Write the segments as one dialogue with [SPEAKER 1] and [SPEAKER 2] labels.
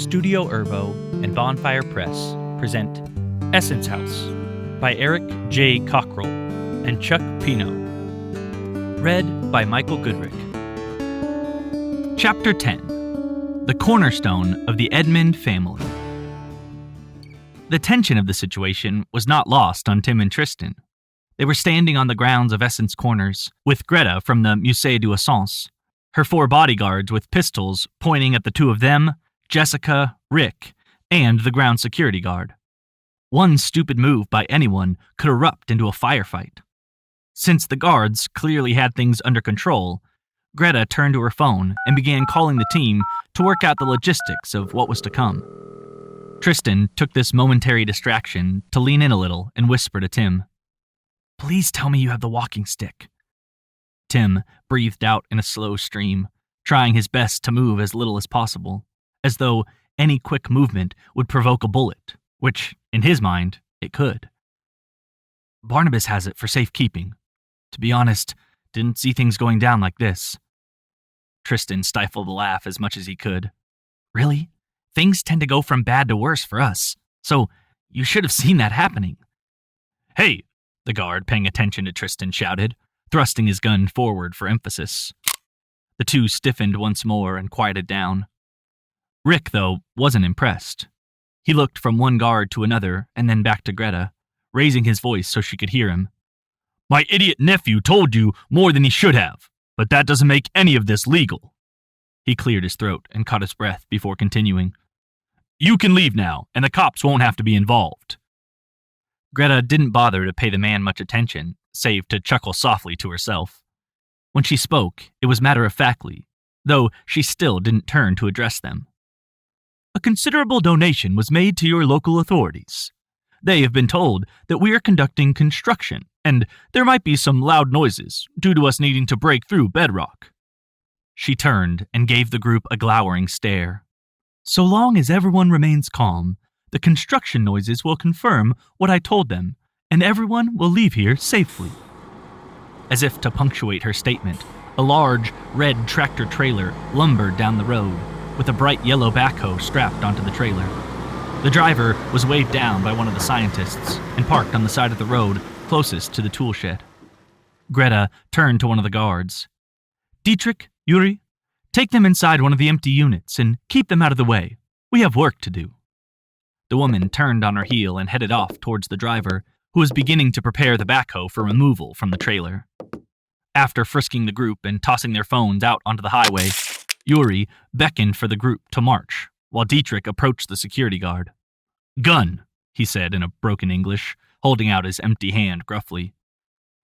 [SPEAKER 1] Studio Ervo and Bonfire Press present Essence House by Eric J. Cockrell and Chuck Pino. Read by Michael Goodrick. Chapter 10. The Cornerstone of the Edmund Family. The tension of the situation was not lost on Tim and Tristan. They were standing on the grounds of Essence Corners, with Greta from the Musée du Essence, her 4 bodyguards with pistols pointing at the 2 of them, Jessica, Rick, and the ground security guard. One stupid move by anyone could erupt into a firefight. Since the guards clearly had things under control, Greta turned to her phone and began calling the team to work out the logistics of what was to come. Tristan took this momentary distraction to lean in a little and whisper to Tim, "Please tell me you have the walking stick." Tim breathed out in a slow stream, trying his best to move as little as possible, as though any quick movement would provoke a bullet, which, in his mind, it could. "Barnabas has it for safekeeping. To be honest, didn't see things going down like this." Tristan stifled a laugh as much as he could. "Really? Things tend to go from bad to worse for us, so you should have seen that happening." "Hey!" the guard, paying attention to Tristan, shouted, thrusting his gun forward for emphasis. The 2 stiffened once more and quieted down. Rick, though, wasn't impressed. He looked from one guard to another and then back to Greta, raising his voice so she could hear him. "My idiot nephew told you more than he should have, but that doesn't make any of this legal." He cleared his throat and caught his breath before continuing. "You can leave now, and the cops won't have to be involved." Greta didn't bother to pay the man much attention, save to chuckle softly to herself. When she spoke, it was matter-of-factly, though she still didn't turn to address them. "A considerable donation was made to your local authorities. They have been told that we are conducting construction, and there might be some loud noises due to us needing to break through bedrock." She turned and gave the group a glowering stare. "So long as everyone remains calm, the construction noises will confirm what I told them, and everyone will leave here safely." As if to punctuate her statement, a large, red tractor-trailer lumbered down the road, with a bright yellow backhoe strapped onto the trailer. The driver was waved down by one of the scientists and parked on the side of the road closest to the tool shed. Greta turned to one of the guards. "Dietrich, Yuri, take them inside one of the empty units and keep them out of the way. We have work to do." The woman turned on her heel and headed off towards the driver, who was beginning to prepare the backhoe for removal from the trailer. After frisking the group and tossing their phones out onto the highway, Yuri beckoned for the group to march, while Dietrich approached the security guard. "Gun," he said in a broken English, holding out his empty hand gruffly.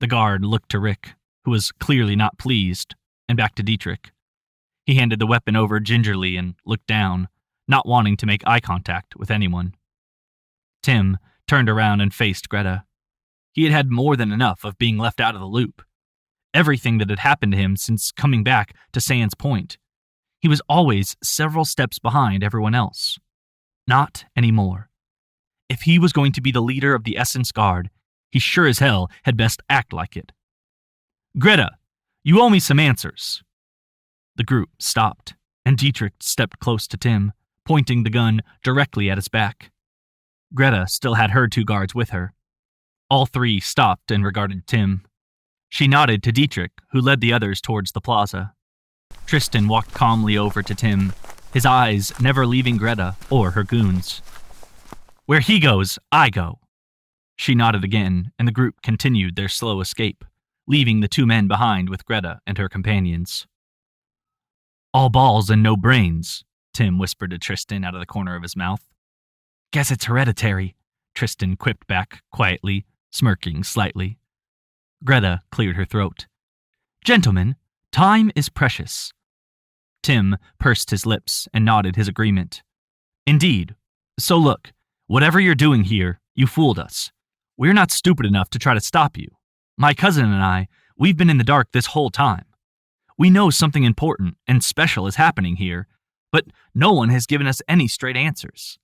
[SPEAKER 1] The guard looked to Rick, who was clearly not pleased, and back to Dietrich. He handed the weapon over gingerly and looked down, not wanting to make eye contact with anyone. Tim turned around and faced Greta. He had had more than enough of being left out of the loop. Everything that had happened to him since coming back to Sands Point. He was always several steps behind everyone else. Not anymore. If he was going to be the leader of the Essence Guard, he sure as hell had best act like it. "Greta, you owe me some answers." The group stopped, and Dietrich stepped close to Tim, pointing the gun directly at his back. Greta still had her 2 guards with her. All 3 stopped and regarded Tim. She nodded to Dietrich, who led the others towards the plaza. Tristan walked calmly over to Tim, his eyes never leaving Greta or her goons. "Where he goes, I go." She nodded again, and the group continued their slow escape, leaving the 2 men behind with Greta and her companions. "All balls and no brains," Tim whispered to Tristan out of the corner of his mouth. "Guess it's hereditary," Tristan quipped back quietly, smirking slightly. Greta cleared her throat. "Gentlemen, time is precious." Tim pursed his lips and nodded his agreement. "Indeed. So look, whatever you're doing here, you fooled us. We're not stupid enough to try to stop you. My cousin and I, we've been in the dark this whole time. We know something important and special is happening here, but no one has given us any straight answers.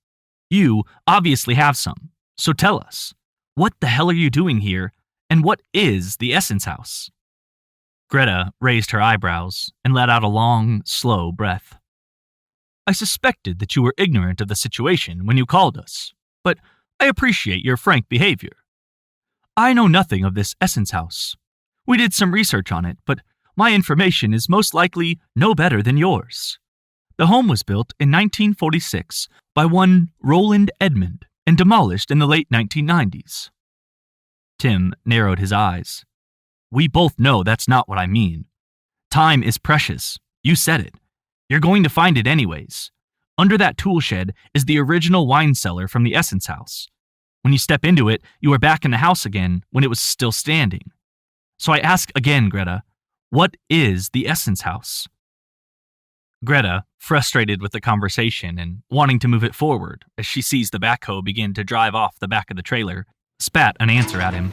[SPEAKER 1] You obviously have some, so tell us. What the hell are you doing here, and what is the Essence House?" Greta raised her eyebrows and let out a long, slow breath. I suspected that you were ignorant of the situation when you called us, but I appreciate your frank behavior. I know nothing of this Essence House. We did some research on it, but my information is most likely no better than yours. The home was built in 1946 by one Roland Edmund and demolished in the late 1990s. Tim narrowed his eyes. We both know that's not what I mean. Time is precious. You said it. You're going to find it anyways. Under that tool shed is the original wine cellar from the Essence House. When you step into it, you are back in the house again when it was still standing. So I ask again, Greta, what is the Essence House? Greta, frustrated with the conversation and wanting to move it forward as she sees the backhoe begin to drive off the back of the trailer, spat an answer at him.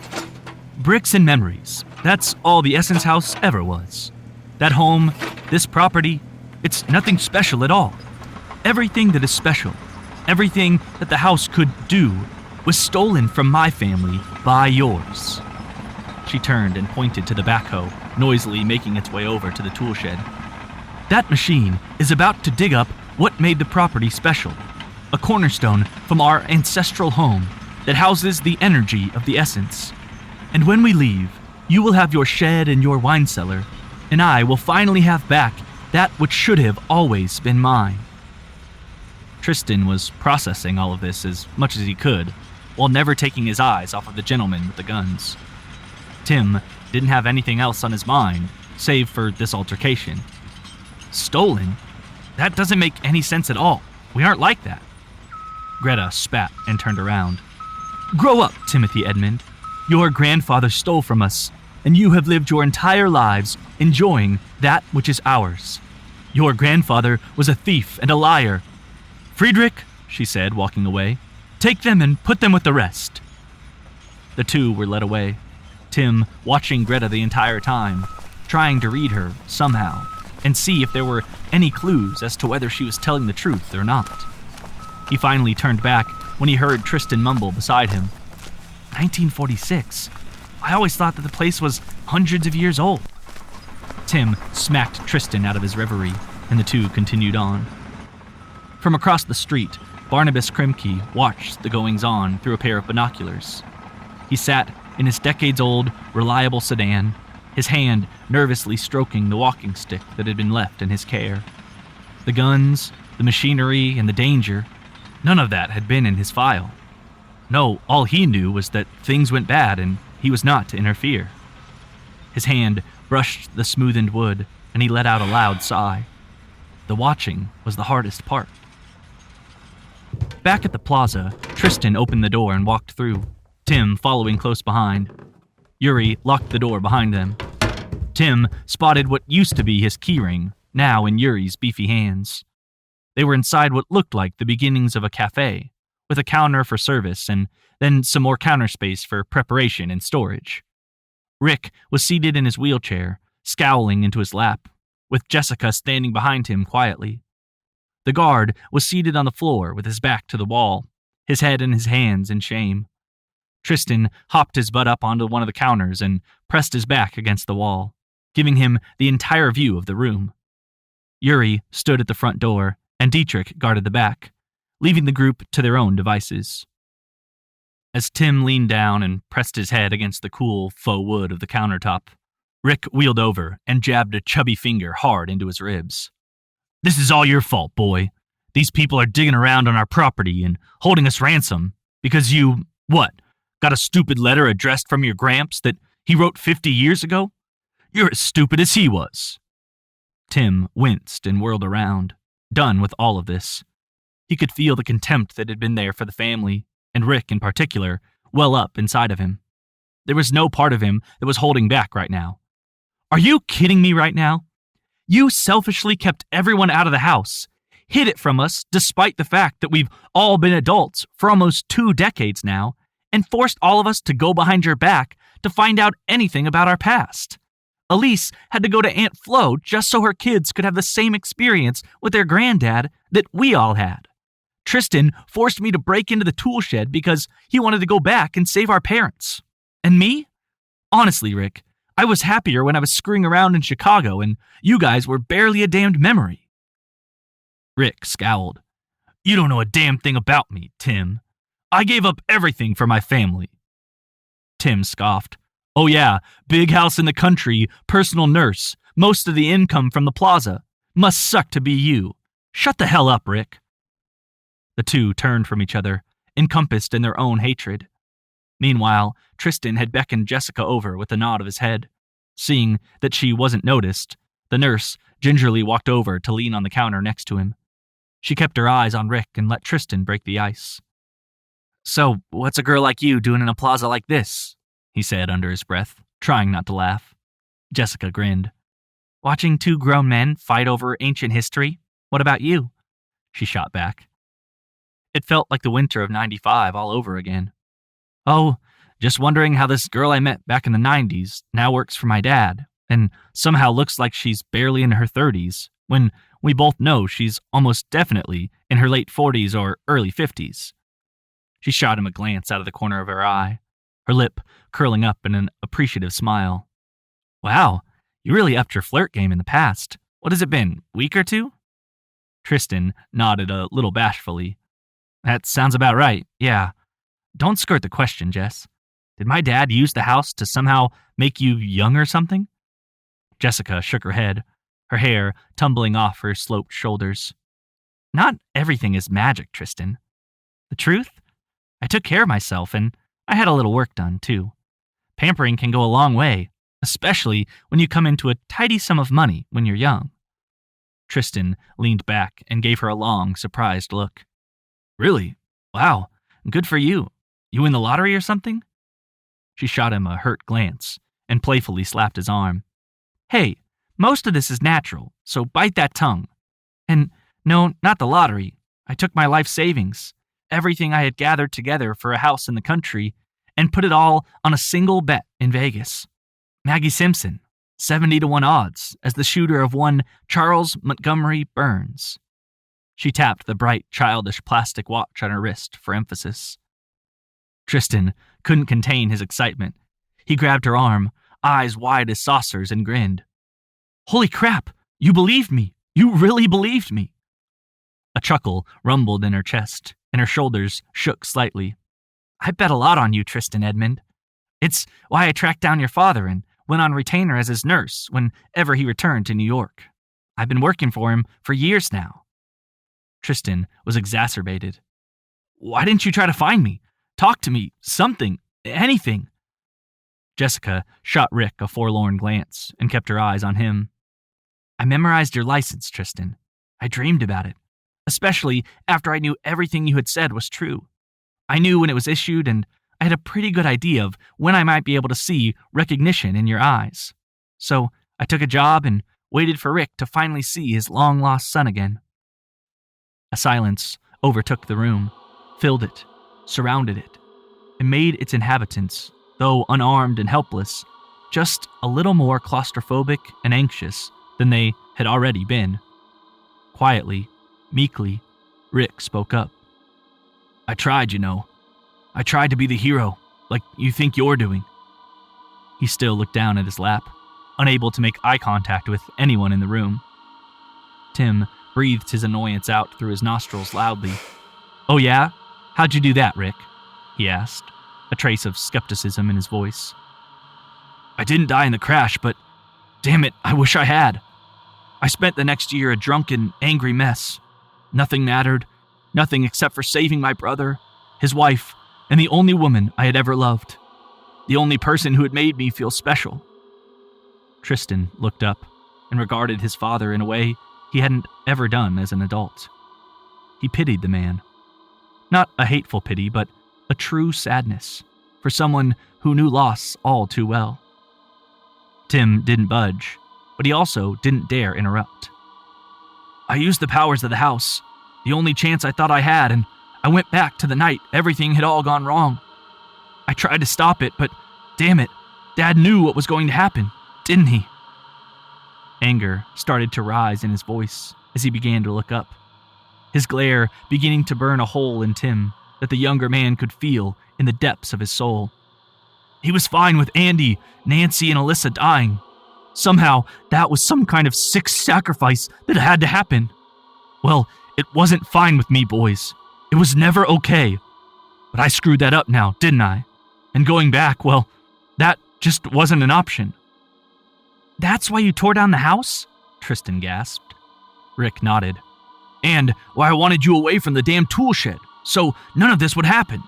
[SPEAKER 1] Bricks and memories. That's all the Essence House ever was. That home, this property, it's nothing special at all. Everything that is special, everything that the house could do, was stolen from my family by yours. She turned and pointed to the backhoe, noisily making its way over to the tool shed. That machine is about to dig up what made the property special, a cornerstone from our ancestral home that houses the energy of the essence. And when we leave, you will have your shed and your wine cellar, and I will finally have back that which should have always been mine. Tristan was processing all of this as much as he could, while never taking his eyes off of the gentleman with the guns. Tim didn't have anything else on his mind, save for this altercation. Stolen? That doesn't make any sense at all. We aren't like that. Greta spat and turned around. Grow up, Timothy Edmund. Your grandfather stole from us, and you have lived your entire lives enjoying that which is ours. Your grandfather was a thief and a liar. Friedrich, she said, walking away, take them and put them with the rest. The two were led away, Tim watching Greta the entire time, trying to read her somehow and see if there were any clues as to whether she was telling the truth or not. He finally turned back when he heard Tristan mumble beside him. 1946? I always thought that the place was hundreds of years old. Tim smacked Tristan out of his reverie, and the two continued on. From across the street, Barnabas Kremke watched the goings-on through a pair of binoculars. He sat in his decades-old, reliable sedan, his hand nervously stroking the walking stick that had been left in his care. The guns, the machinery, and the danger, none of that had been in his file. No, all he knew was that things went bad and he was not to interfere. His hand brushed the smoothened wood, and he let out a loud sigh. The watching was the hardest part. Back at the plaza, Tristan opened the door and walked through, Tim following close behind. Yuri locked the door behind them. Tim spotted what used to be his keyring, now in Yuri's beefy hands. They were inside what looked like the beginnings of a cafe, with a counter for service and then some more counter space for preparation and storage. Rick was seated in his wheelchair, scowling into his lap, with Jessica standing behind him quietly. The guard was seated on the floor with his back to the wall, his head in his hands in shame. Tristan hopped his butt up onto one of the counters and pressed his back against the wall, giving him the entire view of the room. Yuri stood at the front door, and Dietrich guarded the back, leaving the group to their own devices. As Tim leaned down and pressed his head against the cool faux wood of the countertop, Rick wheeled over and jabbed a chubby finger hard into his ribs. This is all your fault, boy. These people are digging around on our property and holding us ransom because you, got a stupid letter addressed from your Gramps that he wrote 50 years ago? You're as stupid as he was. Tim winced and whirled around, done with all of this. He could feel the contempt that had been there for the family, and Rick in particular, well up inside of him. There was no part of him that was holding back right now. Are you kidding me right now? You selfishly kept everyone out of the house, hid it from us despite the fact that we've all been adults for almost 2 decades now, and forced all of us to go behind your back to find out anything about our past. Elise had to go to Aunt Flo just so her kids could have the same experience with their granddad that we all had. Tristan forced me to break into the tool shed because he wanted to go back and save our parents. And me? Honestly, Rick, I was happier when I was screwing around in Chicago and you guys were barely a damned memory. Rick scowled. You don't know a damn thing about me, Tim. I gave up everything for my family. Tim scoffed. Oh yeah, big house in the country, personal nurse, most of the income from the plaza. Must suck to be you. Shut the hell up, Rick. The two turned from each other, encompassed in their own hatred. Meanwhile, Tristan had beckoned Jessica over with a nod of his head. Seeing that she wasn't noticed, the nurse gingerly walked over to lean on the counter next to him. She kept her eyes on Rick and let Tristan break the ice. So, what's a girl like you doing in a plaza like this? He said under his breath, trying not to laugh. Jessica grinned. Watching two grown men fight over ancient history? What about you? She shot back. It felt like the winter of '95 all over again. Oh, just wondering how this girl I met back in the '90s now works for my dad, and somehow looks like she's barely in her 30s, when we both know she's almost definitely in her late 40s or early 50s. She shot him a glance out of the corner of her eye, her lip curling up in an appreciative smile. Wow, you really upped your flirt game in the past. What has it been, week or two? Tristan nodded a little bashfully. That sounds about right, yeah. Don't skirt the question, Jess. Did my dad use the house to somehow make you young or something? Jessica shook her head, her hair tumbling off her sloped shoulders. Not everything is magic, Tristan. The truth? I took care of myself, and I had a little work done, too. Pampering can go a long way, especially when you come into a tidy sum of money when you're young. Tristan leaned back and gave her a long, surprised look. Really? Wow. Good for you. You win the lottery or something? She shot him a hurt glance and playfully slapped his arm. Hey, most of this is natural, so bite that tongue. And no, not the lottery. I took my life savings, everything I had gathered together for a house in the country, and put it all on a single bet in Vegas. Maggie Simpson, 70-1 odds, as the shooter of one Charles Montgomery Burns. She tapped the bright, childish plastic watch on her wrist for emphasis. Tristan couldn't contain his excitement. He grabbed her arm, eyes wide as saucers, and grinned. Holy crap! You believed me! You really believed me! A chuckle rumbled in her chest, and her shoulders shook slightly. I bet a lot on you, Tristan Edmund. It's why I tracked down your father and went on retainer as his nurse whenever he returned to New York. I've been working for him for years now. Tristan was exacerbated. Why didn't you try to find me? Talk to me. Something. Anything. Jessica shot Rick a forlorn glance and kept her eyes on him. I memorized your license, Tristan. I dreamed about it, especially after I knew everything you had said was true. I knew when it was issued, and I had a pretty good idea of when I might be able to see recognition in your eyes. So I took a job and waited for Rick to finally see his long-lost son again. A silence overtook the room, filled it, surrounded it, and made its inhabitants, though unarmed and helpless, just a little more claustrophobic and anxious than they had already been. Quietly, meekly, Rick spoke up. I tried, you know. I tried to be the hero, like you think you're doing. He still looked down at his lap, unable to make eye contact with anyone in the room. Tim breathed his annoyance out through his nostrils loudly. Oh yeah? How'd you do that, Rick? He asked, a trace of skepticism in his voice. I didn't die in the crash, but damn it, I wish I had. I spent the next year a drunken, angry mess. Nothing mattered, nothing except for saving my brother, his wife, and the only woman I had ever loved. The only person who had made me feel special. Tristan looked up and regarded his father in a way he hadn't ever done as an adult. He pitied the man. Not a hateful pity, but a true sadness for someone who knew loss all too well. Tim didn't budge, but he also didn't dare interrupt. I used the powers of the house, the only chance I thought I had, and I went back to the night everything had all gone wrong. I tried to stop it, but damn it, Dad knew what was going to happen, didn't he? Anger started to rise in his voice as he began to look up, his glare beginning to burn a hole in Tim that the younger man could feel in the depths of his soul. He was fine with Andy, Nancy, and Alyssa dying. Somehow, that was some kind of sick sacrifice that had to happen. Well, It wasn't fine with me, boys. It was never okay. But I screwed that up now, didn't I? And going back, well, that just wasn't an option." "That's why you tore down the house?" Tristan gasped. Rick nodded. "And why I wanted you away from the damn tool shed, so none of this would happen."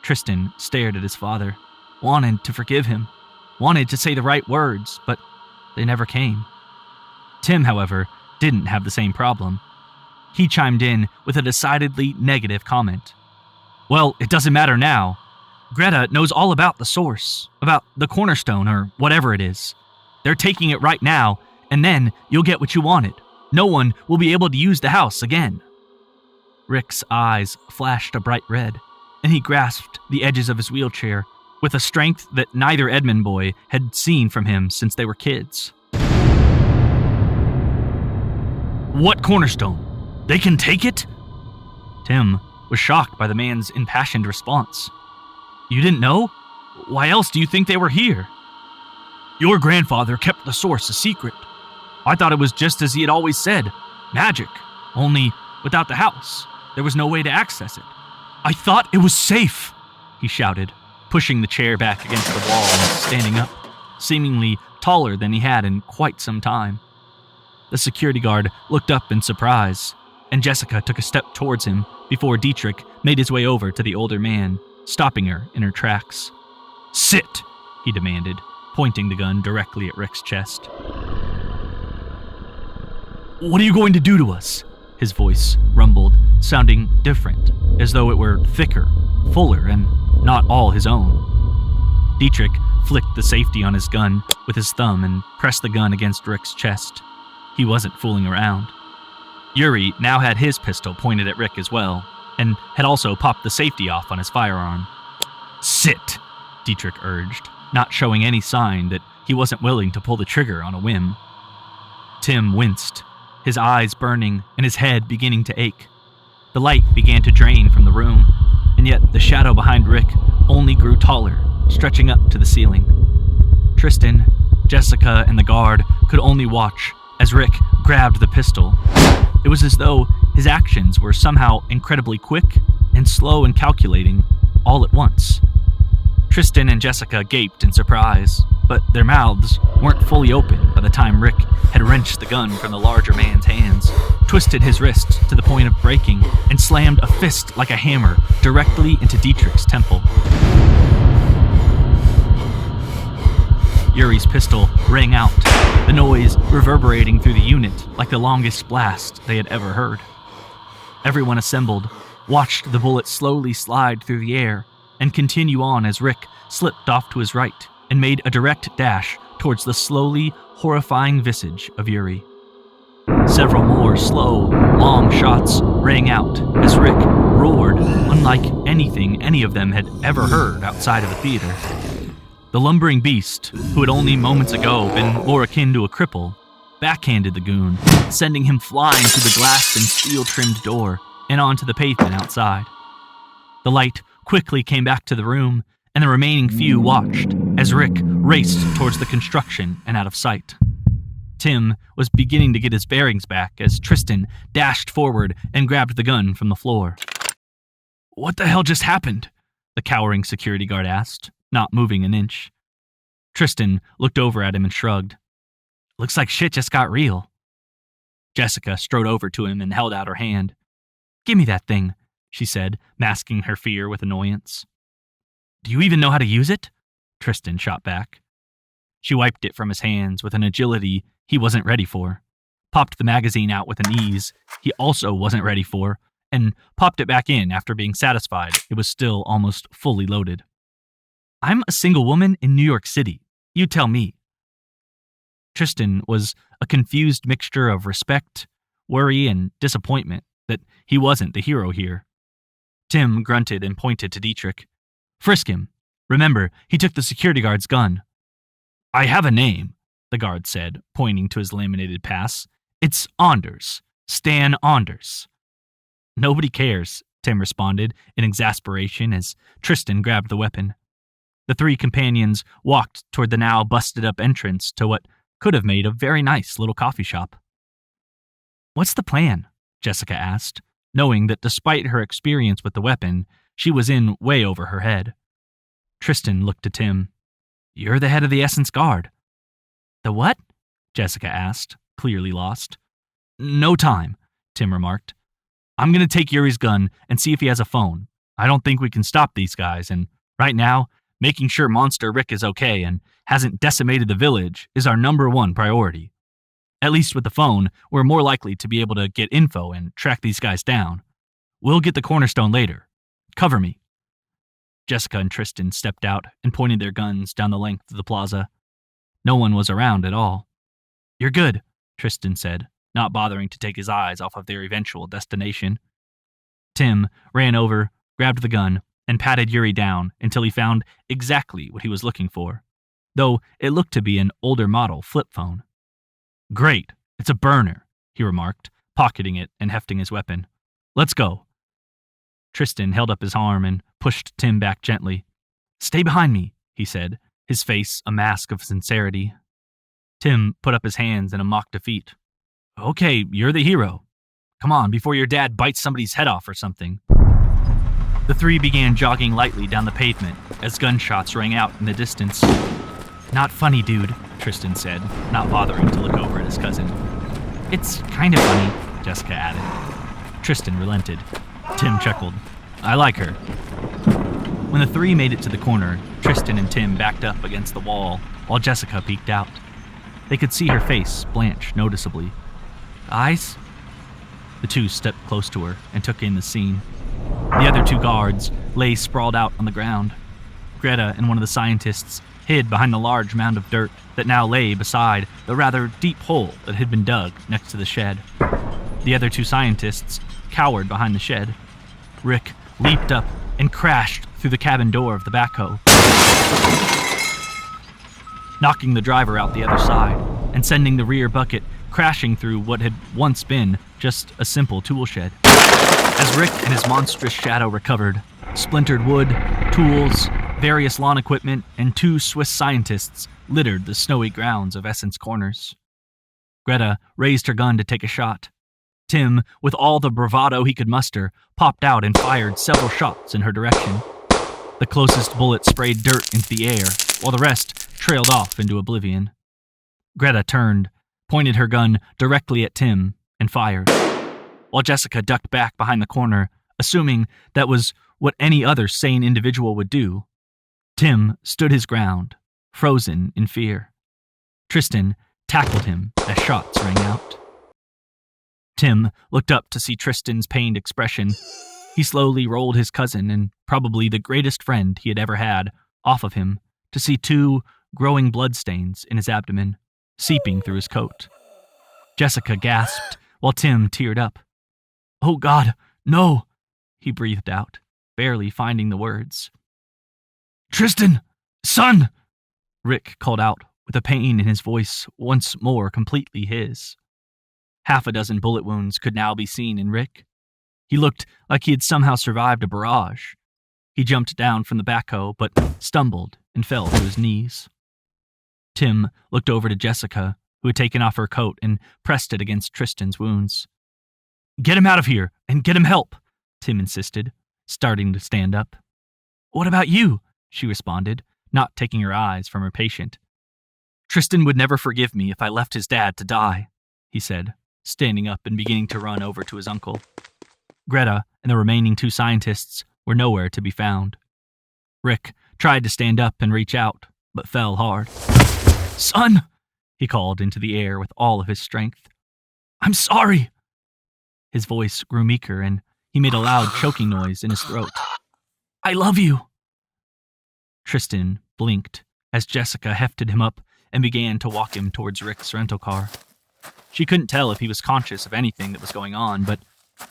[SPEAKER 1] Tristan stared at his father, wanted to forgive him, wanted to say the right words, but they never came. Tim, however, didn't have the same problem. He chimed in with a decidedly negative comment. "Well, it doesn't matter now. Greta knows all about the source, about the Cornerstone or whatever it is. They're taking it right now, and then you'll get what you wanted. No one will be able to use the house again." Rick's eyes flashed a bright red, and he grasped the edges of his wheelchair with a strength that neither Edmund boy had seen from him since they were kids. "What Cornerstone? They can take it?" Tim was shocked by the man's impassioned response. "You didn't know? Why else do you think they were here?" "Your grandfather kept the source a secret. I thought it was just as he had always said, magic, only without the house. There was no way to access it. I thought it was safe," he shouted, pushing the chair back against the wall and standing up, seemingly taller than he had in quite some time. The security guard looked up in surprise, and Jessica took a step towards him before Dietrich made his way over to the older man, stopping her in her tracks. "Sit," he demanded, pointing the gun directly at Rick's chest. "What are you going to do to us?" His voice rumbled, sounding different, as though it were thicker, fuller, and not all his own. Dietrich flicked the safety on his gun with his thumb and pressed the gun against Rick's chest. He wasn't fooling around. Yuri now had his pistol pointed at Rick as well, and had also popped the safety off on his firearm. "Sit," Dietrich urged, not showing any sign that he wasn't willing to pull the trigger on a whim. Tim winced, his eyes burning and his head beginning to ache. The light began to drain from the room, and yet the shadow behind Rick only grew taller, stretching up to the ceiling. Tristan, Jessica, and the guard could only watch as Rick grabbed the pistol. It was as though his actions were somehow incredibly quick and slow and calculating all at once. Tristan and Jessica gaped in surprise, but their mouths weren't fully open by the time Rick had wrenched the gun from the larger man's hands, twisted his wrist to the point of breaking, and slammed a fist like a hammer directly into Dietrich's temple. Yuri's pistol rang out, the noise reverberating through the unit like the longest blast they had ever heard. Everyone assembled, watched the bullet slowly slide through the air, and continue on as Rick slipped off to his right and made a direct dash towards the slowly horrifying visage of Yuri. Several more slow, long shots rang out as Rick roared unlike anything any of them had ever heard outside of a theater. The lumbering beast, who had only moments ago been more akin to a cripple, backhanded the goon, sending him flying through the glass and steel-trimmed door and onto the pavement outside. The light quickly came back to the room, and the remaining few watched as Rick raced towards the construction and out of sight. Tim was beginning to get his bearings back as Tristan dashed forward and grabbed the gun from the floor. "What the hell just happened?" the cowering security guard asked, not moving an inch. Tristan looked over at him and shrugged. "Looks like shit just got real." Jessica strode over to him and held out her hand. "Give me that thing," she said, masking her fear with annoyance. "Do you even know how to use it?" Tristan shot back. She wiped it from his hands with an agility he wasn't ready for, popped the magazine out with an ease he also wasn't ready for, and popped it back in after being satisfied it was still almost fully loaded. "I'm a single woman in New York City. You tell me." Tristan was a confused mixture of respect, worry, and disappointment that he wasn't the hero here. Tim grunted and pointed to Dietrich. "Frisk him. Remember, he took the security guard's gun." "I have a name," the guard said, pointing to his laminated pass. "It's Anders. Stan Anders." "Nobody cares," Tim responded in exasperation as Tristan grabbed the weapon. The three companions walked toward the now busted-up entrance to what could have made a very nice little coffee shop. "What's the plan?" Jessica asked, knowing that despite her experience with the weapon, she was in way over her head. Tristan looked to Tim. "You're the head of the Essence Guard." "The what?" Jessica asked, clearly lost. "No time," Tim remarked. "I'm going to take Yuri's gun and see if he has a phone. I don't think we can stop these guys, and right now, making sure Monster Rick is okay and hasn't decimated the village is our #1 priority. At least with the phone, we're more likely to be able to get info and track these guys down. We'll get the Cornerstone later. Cover me." Jessica and Tristan stepped out and pointed their guns down the length of the plaza. No one was around at all. "You're good," Tristan said, not bothering to take his eyes off of their eventual destination. Tim ran over, grabbed the gun, and patted Yuri down until he found exactly what he was looking for, though it looked to be an older model flip phone. "Great, it's a burner," he remarked, pocketing it and hefting his weapon. "Let's go." Tristan held up his arm and pushed Tim back gently. "Stay behind me," he said, his face a mask of sincerity. Tim put up his hands in a mock defeat. "Okay, you're the hero. Come on, before your dad bites somebody's head off or something." The three began jogging lightly down the pavement as gunshots rang out in the distance. "Not funny, dude," Tristan said, not bothering to look over at his cousin. "It's kind of funny," Jessica added. Tristan relented. Tim chuckled. "I like her." When the three made it to the corner, Tristan and Tim backed up against the wall while Jessica peeked out. They could see her face blanch noticeably. "Eyes?" The two stepped close to her and took in the scene. The other two guards lay sprawled out on the ground. Greta and one of the scientists hid behind the large mound of dirt that now lay beside the rather deep hole that had been dug next to the shed. The other two scientists cowered behind the shed. Rick leaped up and crashed through the cabin door of the backhoe, knocking the driver out the other side and sending the rear bucket crashing through what had once been just a simple tool shed. As Rick and his monstrous shadow recovered, splintered wood, tools, various lawn equipment, and 2 Swiss scientists littered the snowy grounds of Essence Corners. Greta raised her gun to take a shot. Tim, with all the bravado he could muster, popped out and fired several shots in her direction. The closest bullet sprayed dirt into the air, while the rest trailed off into oblivion. Greta turned, pointed her gun directly at Tim, and fired, while Jessica ducked back behind the corner, assuming that was what any other sane individual would do. Tim stood his ground, frozen in fear. Tristan tackled him as shots rang out. Tim looked up to see Tristan's pained expression. He slowly rolled his cousin and probably the greatest friend he had ever had off of him to see 2 growing bloodstains in his abdomen, seeping through his coat. Jessica gasped while Tim teared up. "Oh God, no," he breathed out, barely finding the words. "Tristan! Son!" Rick called out with a pain in his voice once more completely his. 6 bullet wounds could now be seen in Rick. He looked like he had somehow survived a barrage. He jumped down from the backhoe, but stumbled and fell to his knees. Tim looked over to Jessica, who had taken off her coat and pressed it against Tristan's wounds. "Get him out of here, and get him help," Tim insisted, starting to stand up. "What about you?" she responded, not taking her eyes from her patient. "Tristan would never forgive me if I left his dad to die," he said, standing up and beginning to run over to his uncle. Greta and the remaining 2 scientists were nowhere to be found. Rick tried to stand up and reach out, but fell hard. "Son!" he called into the air with all of his strength. "I'm sorry!" His voice grew meeker and he made a loud choking noise in his throat. "I love you!" Tristan blinked as Jessica hefted him up and began to walk him towards Rick's rental car. She couldn't tell if he was conscious of anything that was going on, but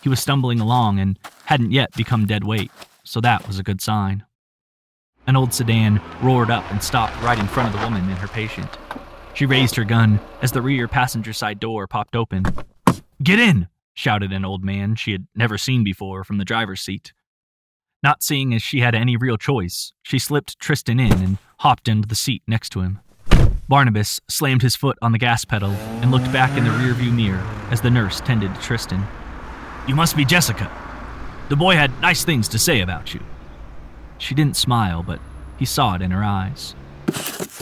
[SPEAKER 1] he was stumbling along and hadn't yet become dead weight, so that was a good sign. An old sedan roared up and stopped right in front of the woman and her patient. She raised her gun as the rear passenger side door popped open. "Get in!" shouted an old man she had never seen before from the driver's seat. Not seeing as she had any real choice, she slipped Tristan in and hopped into the seat next to him. Barnabas slammed his foot on the gas pedal and looked back in the rearview mirror as the nurse tended to Tristan. You must be Jessica. The boy had nice things to say about you." She didn't smile, but he saw it in her eyes.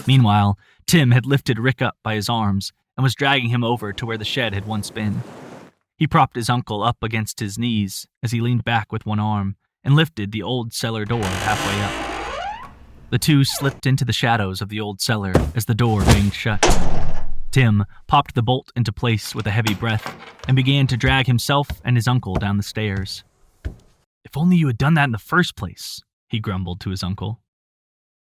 [SPEAKER 1] Meanwhile, Tim had lifted Rick up by his arms and was dragging him over to where the shed had once been. He propped his uncle up against his knees as he leaned back with one arm and lifted the old cellar door halfway up. The two slipped into the shadows of the old cellar as the door banged shut. Tim popped the bolt into place with a heavy breath and began to drag himself and his uncle down the stairs. "If only you had done that in the first place," he grumbled to his uncle.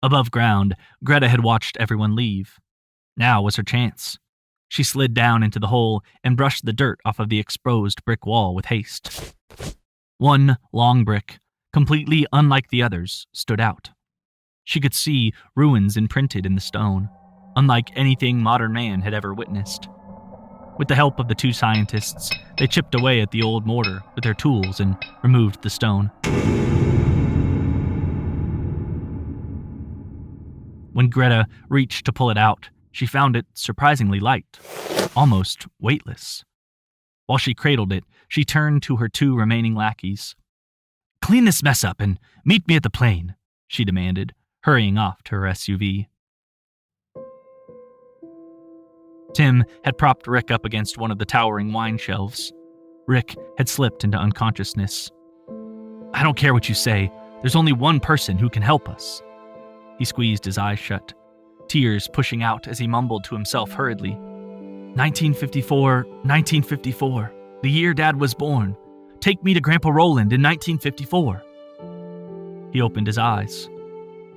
[SPEAKER 1] Above ground, Greta had watched everyone leave. Now was her chance. She slid down into the hole and brushed the dirt off of the exposed brick wall with haste. One long brick, completely unlike the others, stood out. She could see ruins imprinted in the stone, unlike anything modern man had ever witnessed. With the help of the two scientists, they chipped away at the old mortar with their tools and removed the stone. When Greta reached to pull it out, she found it surprisingly light, almost weightless. While she cradled it, she turned to her two remaining lackeys. "Clean this mess up and meet me at the plane," she demanded, hurrying off to her SUV. Tim had propped Rick up against one of the towering wine shelves. Rick had slipped into unconsciousness. "I don't care what you say. There's only one person who can help us." He squeezed his eyes shut, tears pushing out as he mumbled to himself hurriedly. 1954, 1954, the year Dad was born. Take me to Grandpa Roland in 1954. He opened his eyes.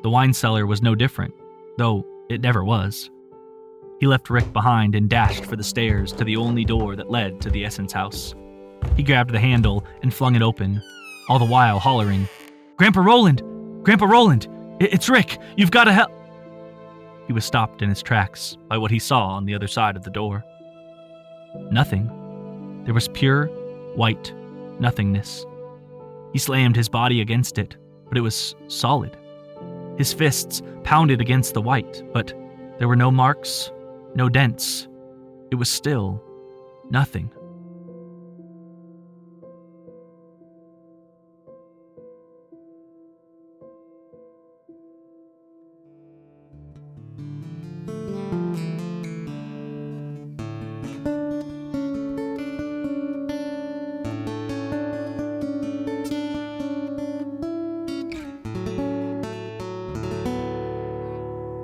[SPEAKER 1] The wine cellar was no different, though it never was. He left Rick behind and dashed for the stairs to the only door that led to the Essence house. He grabbed the handle and flung it open, all the while hollering, "Grandpa Roland! Grandpa Roland! It's Rick! You've got to help!" He was stopped in his tracks by what he saw on the other side of the door. Nothing. There was pure, white nothingness. He slammed his body against it, but it was solid. His fists pounded against the white, but there were no marks, no dents. It was still nothing.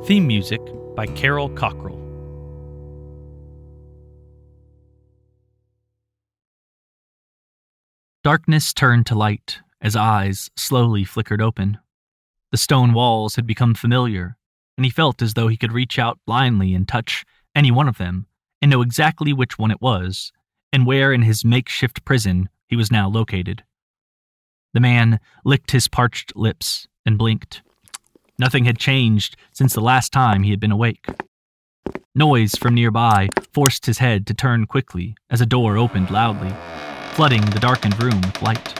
[SPEAKER 1] Theme music by Carol Cockrell. Darkness turned to light as eyes slowly flickered open. The stone walls had become familiar, and he felt as though he could reach out blindly and touch any one of them and know exactly which one it was and where in his makeshift prison he was now located. The man licked his parched lips and blinked. Nothing had changed since the last time he had been awake. Noise from nearby forced his head to turn quickly as a door opened loudly, flooding the darkened room with light.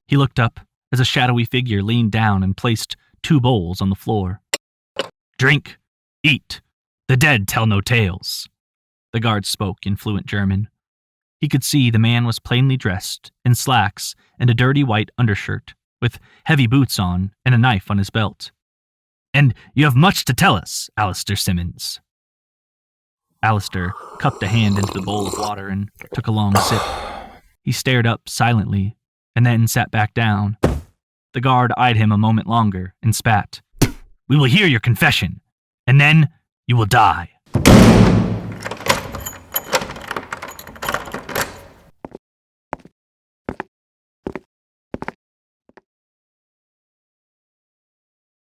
[SPEAKER 1] He looked up as a shadowy figure leaned down and placed 2 bowls on the floor. "Drink, eat, the dead tell no tales," the guard spoke in fluent German. He could see the man was plainly dressed in slacks and a dirty white undershirt, with heavy boots on and a knife on his belt. "And you have much to tell us, Alistair Simmons." Alistair cupped a hand into the bowl of water and took a long sip. He stared up silently and then sat back down. The guard eyed him a moment longer and spat. "We will hear your confession, and then you will die."